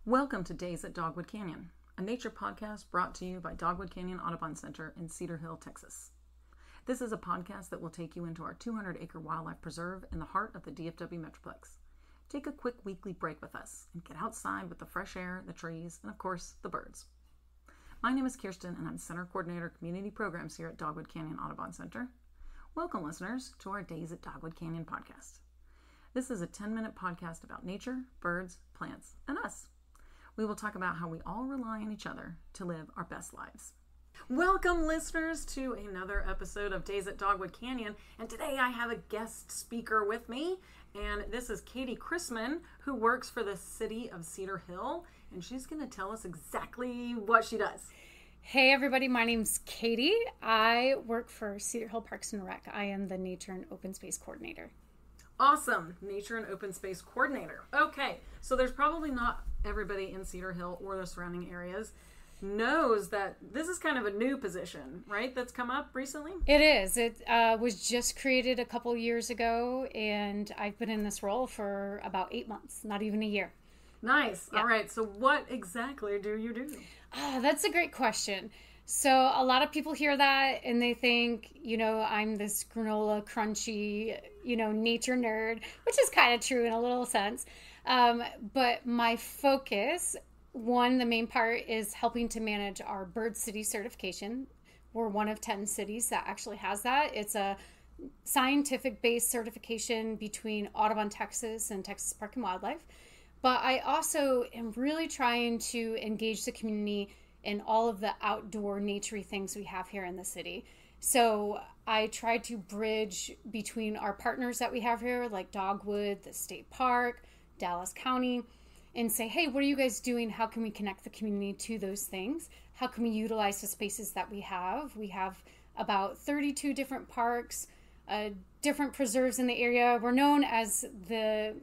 Welcome to Days at Dogwood Canyon, a nature podcast brought to you by Dogwood Canyon Audubon Center in Cedar Hill, Texas. This is a podcast that will take you into our 200-acre wildlife preserve in the heart of the DFW Metroplex. Take a quick weekly break with us and get outside with the fresh air, the trees, and of course, the birds. My name is Kiersten, and I'm Center Coordinator Community Programs here at Dogwood Canyon Audubon Center. Welcome, listeners, to our Days at Dogwood Canyon podcast. This is a 10-minute podcast about nature, birds, plants, and us. We will talk about how we all rely on each other to live our best lives. Welcome, listeners, to another episode of Days at Dogwood Canyon. And today I have a guest speaker with me. And this is Christman, who works for the city of Cedar Hill. And she's going to tell us exactly what she does. Hey, everybody. My name's Katie. I work for Cedar Hill Parks and Rec. I am the Nature and Open Space Coordinator. Awesome. Nature and Open Space Coordinator. Okay. So there's probably not everybody in Cedar Hill or the surrounding areas knows that this is kind of a new position, right? That's come up recently? It is. It was just created a couple years ago, and I've been in this role for about 8 months, not even a year. Nice. Yeah. All right. So what exactly do you do? That's a great question. So a lot of people hear that and they think, I'm this granola crunchy, nature nerd, which is kind of true in a little sense. But my focus, the main part is helping to manage our Bird City certification. We're one of 10 cities that actually has that. It's a scientific-based certification between Audubon, Texas and Texas Park and Wildlife. But I also am really trying to engage the community in all of the outdoor naturey things we have here in the city. So I try to bridge between our partners that we have here, like Dogwood, the state park, Dallas County, and say, hey, what are you guys doing? How can we connect the community to those things? How can we utilize the spaces that we have? We have about 32 different parks, different preserves in the area. We're known as the,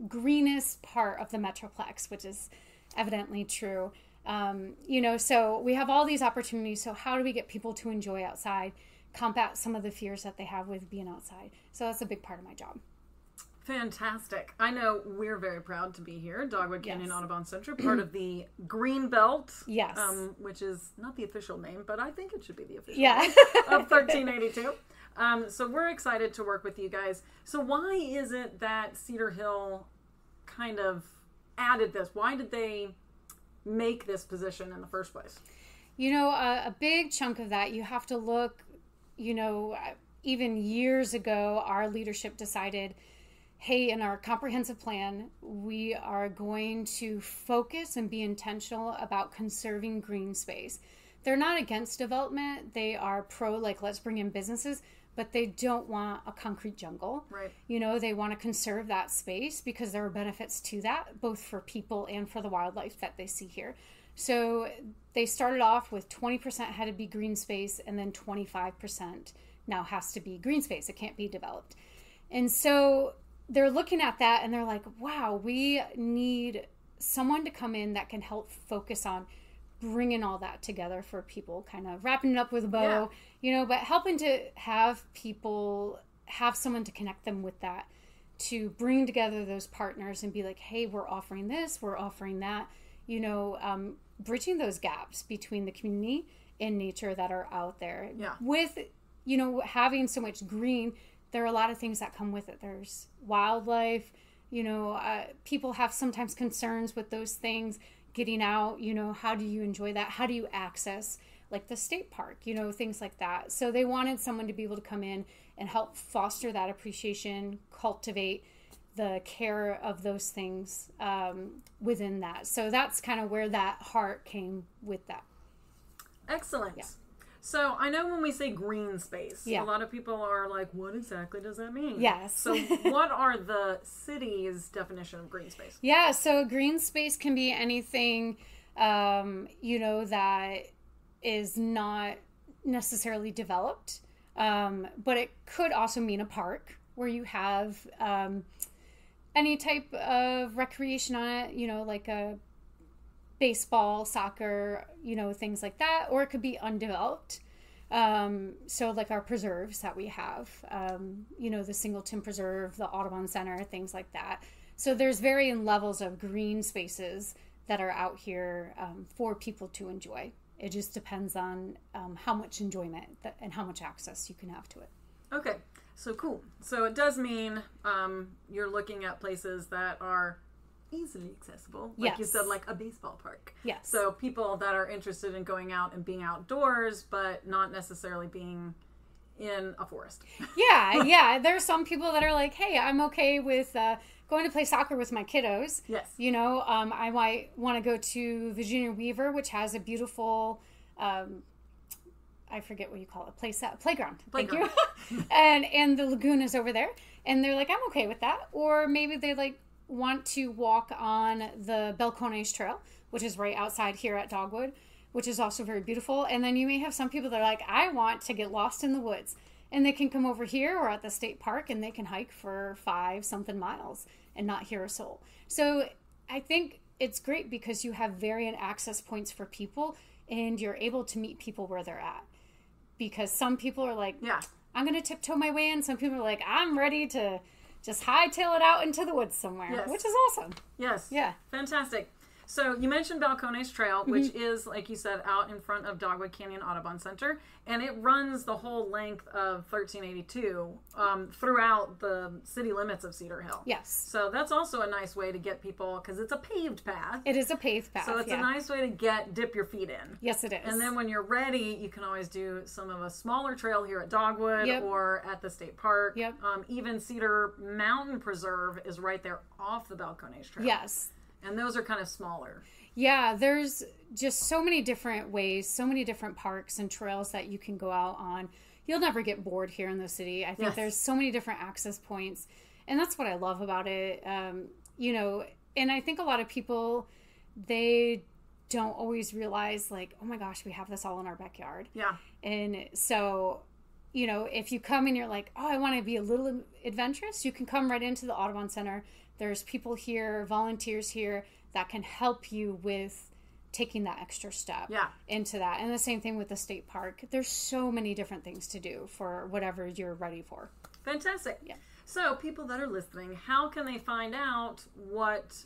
greenest part of the Metroplex, which is evidently true. So we have all these opportunities. So how do we get people to enjoy outside, combat some of the fears that they have with being outside? So that's a big part of my job. Fantastic. I know we're very proud to be here, Dogwood Canyon Yes. Audubon Center, part of the Green Belt, Yes. Which is not the official name, but I think it should be the official Yeah. name of 1382. So we're excited to work with you guys. So why is it that Cedar Hill kind of added this? Why did they make this position in the first place? A big chunk of that, you have to look, even years ago, our leadership decided, hey, in our comprehensive plan, we are going to focus and be intentional about conserving green space. They're not against development. They are pro, let's bring in businesses, but they don't want a concrete jungle. Right. They want to conserve that space because there are benefits to that, both for people and for the wildlife that they see here. So they started off with 20% had to be green space, and then 25% now has to be green space. It can't be developed. And so they're looking at that and they're like, wow, we need someone to come in that can help focus on bringing all that together for people, kind of wrapping it up with a bow, but helping to have people have someone to connect them with that, to bring together those partners and be like, hey, we're offering this, we're offering that, bridging those gaps between the community and nature that are out there. Yeah. With, having so much green, there are a lot of things that come with it. There's wildlife, people have sometimes concerns with those things, getting out, how do you enjoy that? How do you access the state park, things like that. So they wanted someone to be able to come in and help foster that appreciation, cultivate the care of those things within that. So that's kind of where that heart came with that. Excellent. Yeah. So I know when we say green space, Yeah. a lot of people are like, what exactly does that mean? Yes. So what are the city's definition of green space? Yeah, so green space can be anything, that is not necessarily developed, but it could also mean a park where you have any type of recreation on it, like a baseball, soccer, things like that, or it could be undeveloped. So like our preserves that we have, the Singleton Preserve, the Audubon Center, things like that. So there's varying levels of green spaces that are out here for people to enjoy. It just depends on how much enjoyment and how much access you can have to it. Okay, so cool. So it does mean you're looking at places that are easily accessible. Like you said, like a baseball park. Yes. So people that are interested in going out and being outdoors, but not necessarily being in a forest. Yeah. There's some people that are like, hey, I'm okay with going to play soccer with my kiddos. Yes. You know, I might want to go to Virginia Weaver, which has a beautiful, I forget what you call it, playground. Thank you. and the lagoon is over there. And they're like, I'm okay with that. Or maybe they want to walk on the Balcones Trail, which is right outside here at Dogwood, which is also very beautiful. And then you may have some people that are like, I want to get lost in the woods. And they can come over here or at the state park and they can hike for 5-something miles and not hear a soul. So I think it's great because you have varying access points for people and you're able to meet people where they're at. Because some people are like, I'm going to tiptoe my way in. Some people are like, I'm ready to just hightail it out into the woods somewhere, which is awesome. Yes. Yeah. Fantastic. So you mentioned Balcones Trail, which is, like you said, out in front of Dogwood Canyon Audubon Center, and it runs the whole length of 1382 throughout the city limits of Cedar Hill. Yes. So that's also a nice way to get people, because it's a paved path. It is a paved path, so it's a nice way to dip your feet in. Yes, it is. And then when you're ready, you can always do some of a smaller trail here at Dogwood or at the state park. Yep. Even Cedar Mountain Preserve is right there off the Balcones Trail. Yes. And those are kind of smaller. Yeah, there's just so many different ways, so many different parks and trails that you can go out on. You'll never get bored here in the city. I think there's so many different access points. And that's what I love about it. You know, and I think a lot of people, they don't always realize like, oh my gosh, we have this all in our backyard. Yeah. And so, you know, if you come and you're like, oh, I want to be a little adventurous, you can come right into the Audubon Center. There's people here, volunteers here that can help you with taking that extra step into that. And the same thing with the state park. There's so many different things to do for whatever you're ready for. Fantastic. Yeah. So people that are listening, how can they find out what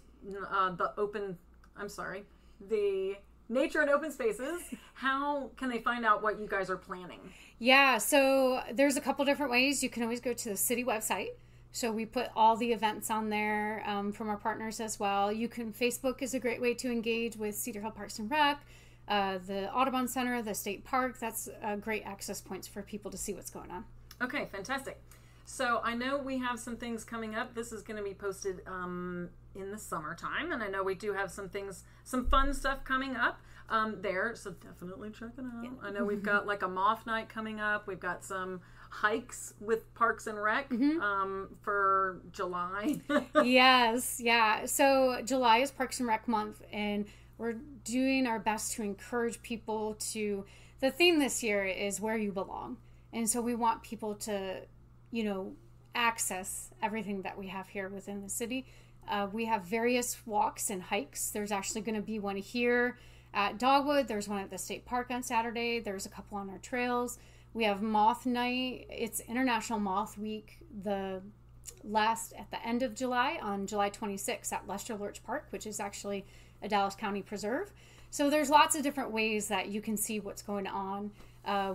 the nature and open spaces, how can they find out what you guys are planning? Yeah, so there's a couple different ways. You can always go to the city website. So we put all the events on there from our partners as well. Facebook is a great way to engage with Cedar Hill Parks and Rec, the Audubon Center, the state park. That's great access points for people to see what's going on. Okay, fantastic. So I know we have some things coming up. This is going to be posted in the summertime. And I know we do have some fun stuff coming up there. So definitely check it out. Yeah. I know we've got like a moth night coming up. We've got some hikes with Parks and Rec for July. Yes, yeah. So July is Parks and Rec month, and we're doing our best to encourage people to. The theme this year is where you belong, and so we want people to, you know, access everything that we have here within the city. We have various walks and hikes. There's actually going to be one here at Dogwood. There's one at the state park on Saturday. There's a couple on our trails. We have Moth Night. It's International Moth Week, at the end of July, on July 26th at Lester Lurch Park, which is actually a Dallas County preserve. So there's lots of different ways that you can see what's going on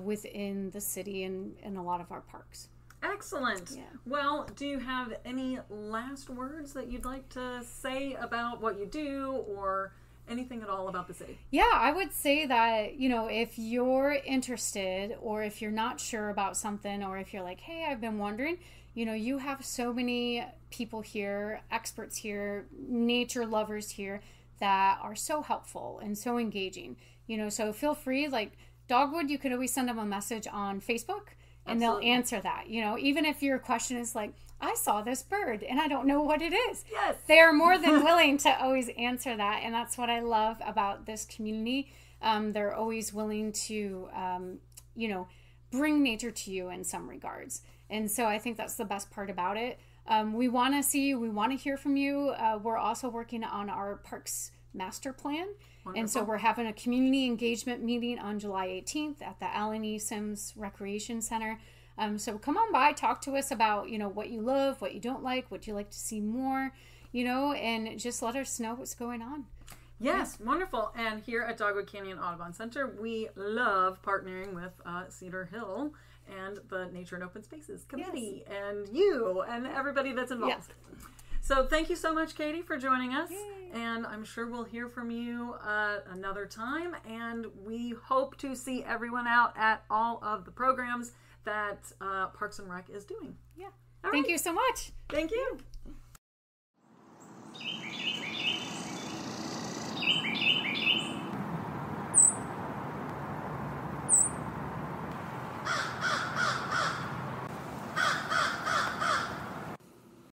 within the city and in a lot of our parks. Excellent. Yeah. Well, do you have any last words that you'd like to say about what you do or anything at all about the city? Yeah, I would say that, you know, if you're interested or if you're not sure about something or if you're like, hey, I've been wondering, you know, you have so many people here, experts here, nature lovers here that are so helpful and so engaging, you know, so feel free, like Dogwood, you could always send them a message on Facebook and they'll answer that, you know, even if your question is like, I saw this bird and I don't know what it is. Yes. They're more than willing to always answer that. And that's what I love about this community. They're always willing to, you know, bring nature to you in some regards. And so I think that's the best part about it. We want to see you. We want to hear from you. We're also working on our parks master plan. Wonderful. And so we're having a community engagement meeting on July 18th at the Allen E. Sims Recreation Center. So come on by, talk to us about, you know, what you love, what you don't like, what you like to see more. and just let us know what's going on. Yes, wonderful. And here at Dogwood Canyon Audubon Center, we love partnering with Cedar Hill and the Nature and Open Spaces Committee, and you and everybody that's involved. Yes. So thank you so much, Katie, for joining us. Yay. And I'm sure we'll hear from you another time. And we hope to see everyone out at all of the programs that Parks and Rec is doing. Yeah. Thank you so much. Thank you.